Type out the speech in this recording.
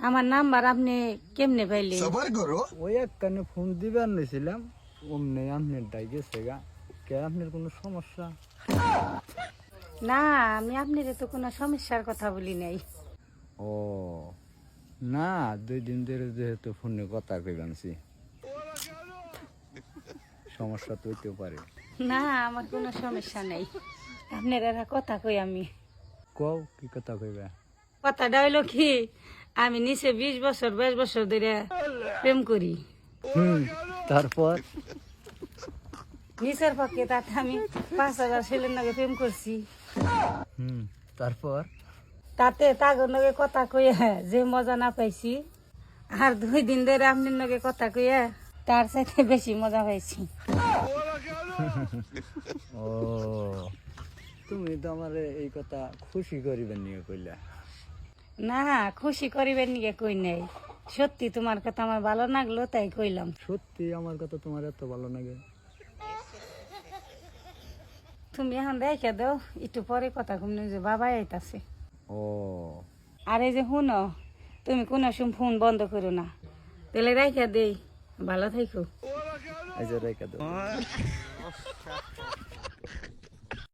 আমার নাম্বার আপনি কেমনে পাইলেন? ওই এক কানে ফোন দিবার নিয়েছিলাম, অমনি আপনার ডাই গেছে গা। কে আপনার কোনো সমস্যা? না, আমি আপনার তো কোনো সমস্যার কথা বলি নাই। ও না, 2 দিন ধরে যেহেতু ফোনে কথা কইবানছি, সমস্যা তো হইতেও পারে। না, আমার কোনো সমস্যা নাই। আপনার এরা কথা কই আমি। কও কি কথা কইবা? কথাটা হইলো কি, আমি নিচে 20 বছর 22 বছর ধরে প্রেম করি। তারপর নিচের পক্ষে তাতে আমি 5,000 ছেলের নাকি প্রেম করছি। তারপর তাতে তাগর নগে কথা কইয়া যে মজা না পাইছি, আর 2 দিন ধরে আপনার নগে কথা কইয়া তার সাথে বেশি মজা পাইছি। ও, তুমি তো আমার এই কথা খুশি করিবেন নিয়ে কইলা। না, খুশি করিবেন নিয়ে কই নাই, সত্যি তোমার কথা আমার ভালো লাগলো তাই কইলাম। সত্যি আমার কথা তোমার এত ভালো লাগে? তুমি এখন রেখে দাও, একটু পরে কথা কমনি, যে বাবা আইতাছে। ও আর এই যে শুনো, তুমি কোনো সময় ফোন বন্ধ করো না, তাহলে রেখে দেই। ভালো থাকো। এই যে রেখে দাও।